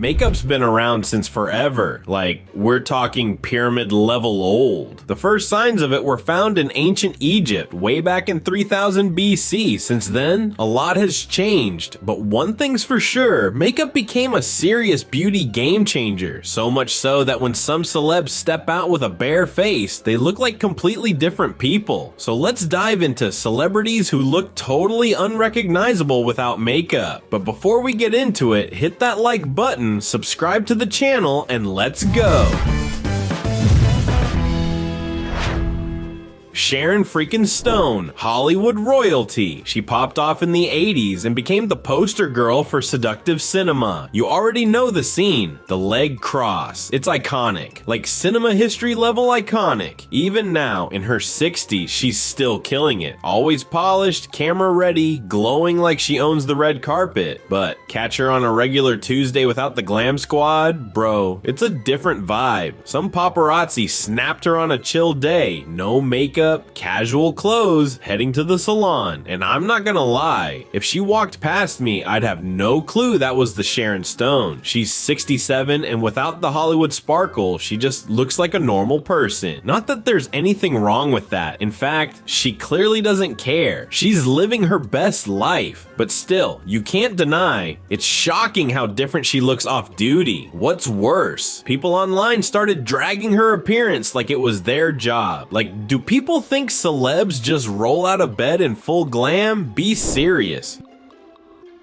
Makeup's been around since forever, like we're talking pyramid level old. The first signs of it were found in ancient Egypt way back in 3000 BC. Since then, a lot has changed, but one thing's for sure, makeup became a serious beauty game changer, so much so that when some celebs step out with a bare face, they look like completely different people. So let's dive into celebrities who look totally unrecognizable without makeup. But before we get into it, hit that like button, subscribe to the channel, and let's go! Sharon freaking Stone, Hollywood royalty. She popped off in the 80s and became the poster girl for seductive cinema. You already know the scene, the leg cross. It's iconic, like cinema history level iconic. Even now, in her 60s, she's still killing it. Always polished, camera ready, glowing like she owns the red carpet. But catch her on a regular Tuesday without the glam squad? Bro, it's a different vibe. Some paparazzi snapped her on a chill day. No makeup, casual clothes, heading to the salon. And I'm not gonna lie, if she walked past me, I'd have no clue that was the Sharon Stone. She's 67 and without the Hollywood sparkle, she just looks like a normal person. Not that there's anything wrong with that. In fact, she clearly doesn't care. She's living her best life. But still, you can't deny, it's shocking how different she looks off duty. What's worse, people online started dragging her appearance like it was their job. Like, do people think celebs just roll out of bed in full glam? Be serious.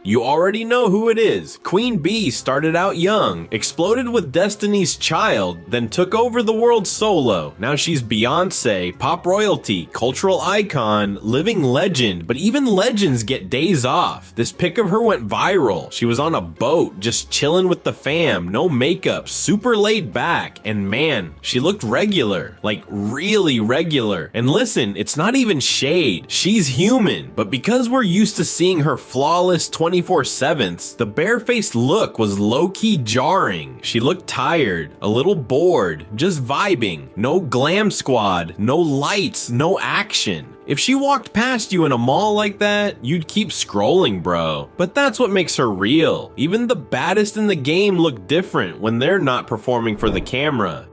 You already know who it is. Queen Bee started out young, exploded with Destiny's Child, then took over the world solo. Now she's Beyonce, pop royalty, cultural icon, living legend, but even legends get days off. This pic of her went viral. She was on a boat, just chilling with the fam, no makeup, super laid back, and man, she looked regular, like really regular. And listen, it's not even shade, she's human, but because we're used to seeing her flawless 24/7, the barefaced look was low-key jarring. She looked tired, a little bored, just vibing. No glam squad, no lights, no action. If she walked past you in a mall like that, you'd keep scrolling, bro. But that's what makes her real. Even the baddest in the game look different when they're not performing for the camera.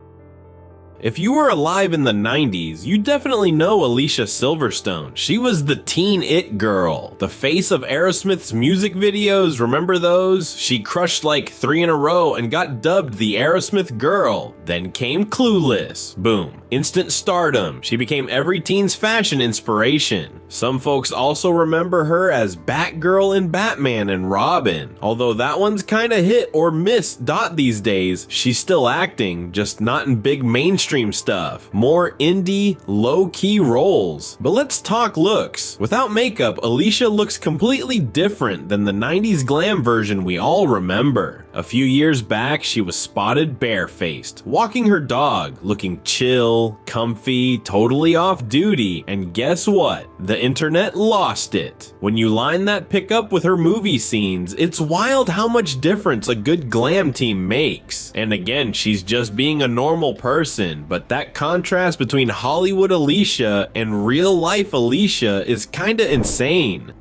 If you were alive in the 90s, you definitely know Alicia Silverstone. She was the teen it girl, the face of Aerosmith's music videos, remember those? She crushed like 3 in a row and got dubbed the Aerosmith girl. Then came Clueless. Boom. Instant stardom. She became every teen's fashion inspiration. Some folks also remember her as Batgirl in Batman and Robin. Although that one's kinda hit or miss these days, she's still acting, just not in big mainstream stuff. More indie, low-key roles. But let's talk looks. Without makeup, Alicia looks completely different than the 90s glam version we all remember. A few years back, she was spotted barefaced, walking her dog, looking chill, comfy, totally off duty, and guess what? The internet lost it. When you line that pic up with her movie scenes, it's wild how much difference a good glam team makes. And again, she's just being a normal person, but that contrast between Hollywood Alicia and real life Alicia is kinda insane.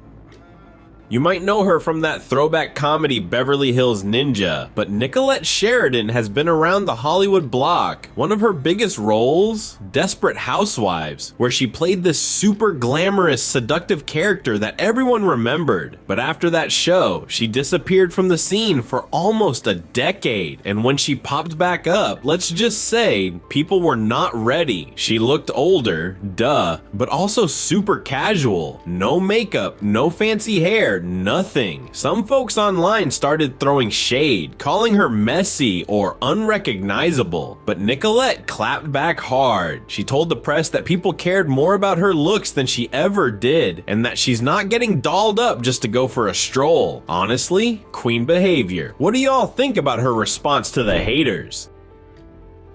You might know her from that throwback comedy Beverly Hills Ninja, but Nicolette Sheridan has been around the Hollywood block. One of her biggest roles? Desperate Housewives, where she played this super glamorous, seductive character that everyone remembered. But after that show, she disappeared from the scene for almost a decade. And when she popped back up, let's just say, people were not ready. She looked older, duh, but also super casual. No makeup, no fancy hair, nothing. Some folks online started throwing shade, calling her messy or unrecognizable, but Nicolette clapped back hard. She told the press that people cared more about her looks than she ever did, and that she's not getting dolled up just to go for a stroll. Honestly, queen behavior. What do y'all think about her response to the haters?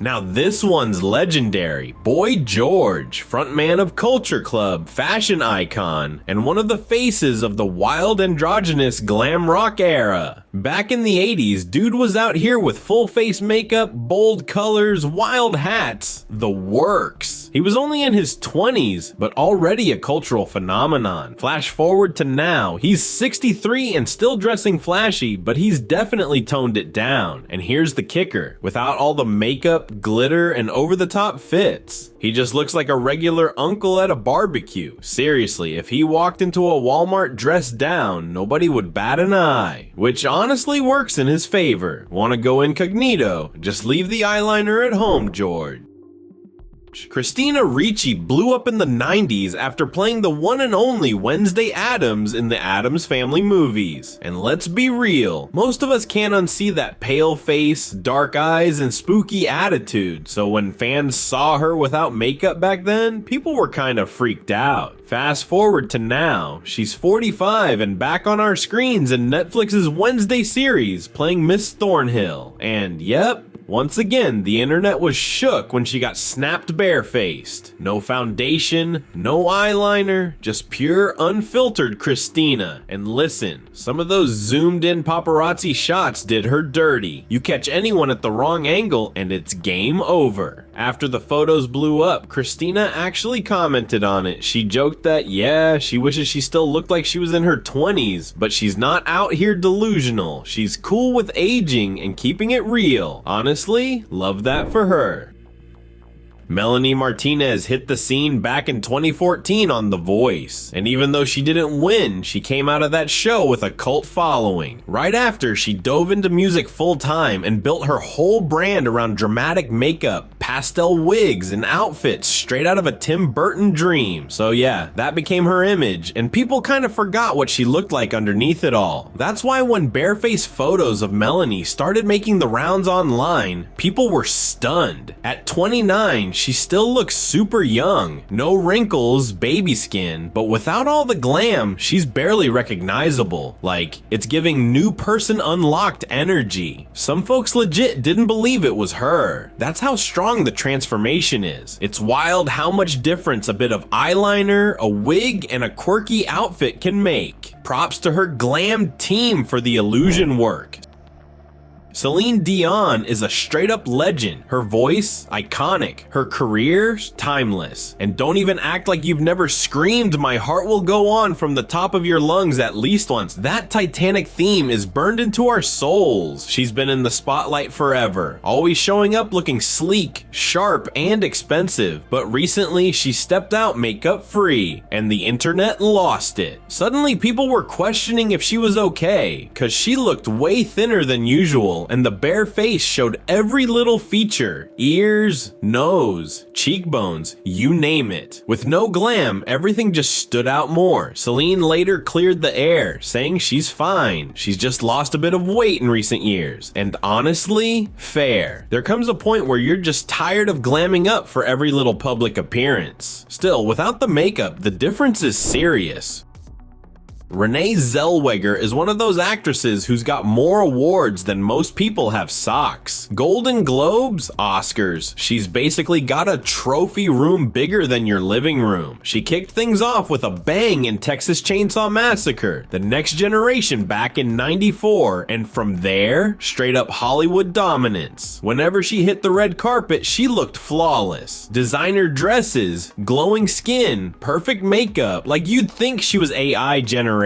Now this one's legendary. Boy George, frontman of Culture Club, fashion icon, and one of the faces of the wild androgynous glam rock era. Back in the 80s, dude was out here with full face makeup, bold colors, wild hats, the works. He was only in his 20s, but already a cultural phenomenon. Flash forward to now, he's 63 and still dressing flashy, but he's definitely toned it down. And here's the kicker, without all the makeup, glitter, and over-the-top fits. He just looks like a regular uncle at a barbecue. Seriously, if he walked into a Walmart dressed down, nobody would bat an eye. Which honestly works in his favor. Want to go incognito? Just leave the eyeliner at home, George. Christina Ricci blew up in the 90s after playing the one and only Wednesday Addams in the Addams Family movies. And let's be real, most of us can't unsee that pale face, dark eyes, and spooky attitude, so when fans saw her without makeup back then, people were kind of freaked out. Fast forward to now, she's 45 and back on our screens in Netflix's Wednesday series playing Miss Thornhill. And yep, once again, the internet was shook when she got snapped barefaced. No foundation, no eyeliner, just pure unfiltered Christina. And listen, some of those zoomed in paparazzi shots did her dirty. You catch anyone at the wrong angle and it's game over. After the photos blew up, Christina actually commented on it. She joked that, yeah, she wishes she still looked like she was in her 20s, but she's not out here delusional. She's cool with aging and keeping it real. Honestly, love that for her. Melanie Martinez hit the scene back in 2014 on The Voice, and even though she didn't win, she came out of that show with a cult following. Right after, she dove into music full time and built her whole brand around dramatic makeup, pastel wigs, and outfits straight out of a Tim Burton dream. So yeah, that became her image, and people kind of forgot what she looked like underneath it all. That's why when barefaced photos of Melanie started making the rounds online, people were stunned. At 29, she still looks super young. No wrinkles, baby skin, but without all the glam, she's barely recognizable. Like, it's giving new person unlocked energy. Some folks legit didn't believe it was her. That's how strong the transformation is. It's wild how much difference a bit of eyeliner, a wig, and a quirky outfit can make. Props to her glam team for the illusion work. Celine Dion is a straight up legend. Her voice, iconic. Her career, timeless. And don't even act like you've never screamed "My Heart Will Go On" from the top of your lungs at least once. That Titanic theme is burned into our souls. She's been in the spotlight forever, always showing up looking sleek, sharp, and expensive. But recently, she stepped out makeup free, and the internet lost it. Suddenly, people were questioning if she was okay, cause she looked way thinner than usual, and the bare face showed every little feature. Ears, nose, cheekbones, you name it. With no glam, everything just stood out more. Celine later cleared the air, saying she's fine. She's just lost a bit of weight in recent years. And honestly, fair. There comes a point where you're just tired of glamming up for every little public appearance. Still, without the makeup, the difference is serious. Renee Zellweger is one of those actresses who's got more awards than most people have socks. Golden Globes, Oscars. She's basically got a trophy room bigger than your living room. She kicked things off with a bang in Texas Chainsaw Massacre, The Next Generation back in '94, and from there, straight up Hollywood dominance. Whenever she hit the red carpet, she looked flawless. Designer dresses, glowing skin, perfect makeup, like you'd think she was AI generated.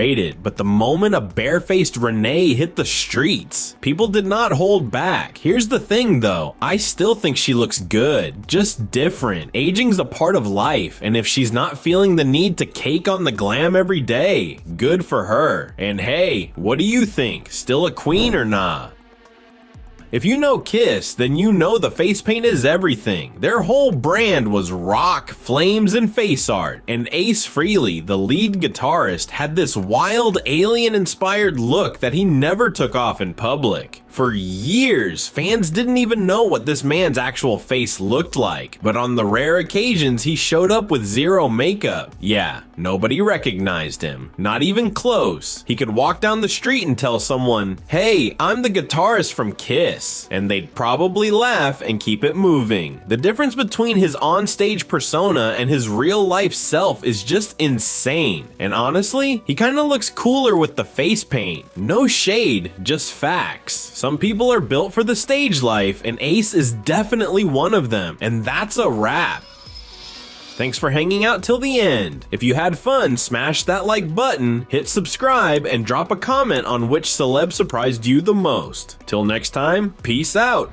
But the moment a barefaced Renee hit the streets, people did not hold back. Here's the thing though, I still think she looks good, just different. Aging's a part of life, and if she's not feeling the need to cake on the glam every day, good for her. And hey, what do you think? Still a queen or nah? If you know Kiss, then you know the face paint is everything. Their whole brand was rock, flames, and face art. And Ace Frehley, the lead guitarist, had this wild alien-inspired look that he never took off in public. For years, fans didn't even know what this man's actual face looked like, but on the rare occasions he showed up with zero makeup. Yeah, nobody recognized him, not even close. He could walk down the street and tell someone, "Hey, I'm the guitarist from Kiss," and they'd probably laugh and keep it moving. The difference between his onstage persona and his real life self is just insane, and honestly, he kinda looks cooler with the face paint. No shade, just facts. Some people are built for the stage life, and Ace is definitely one of them, and that's a wrap. Thanks for hanging out till the end. If you had fun, smash that like button, hit subscribe, and drop a comment on which celeb surprised you the most. Till next time, peace out.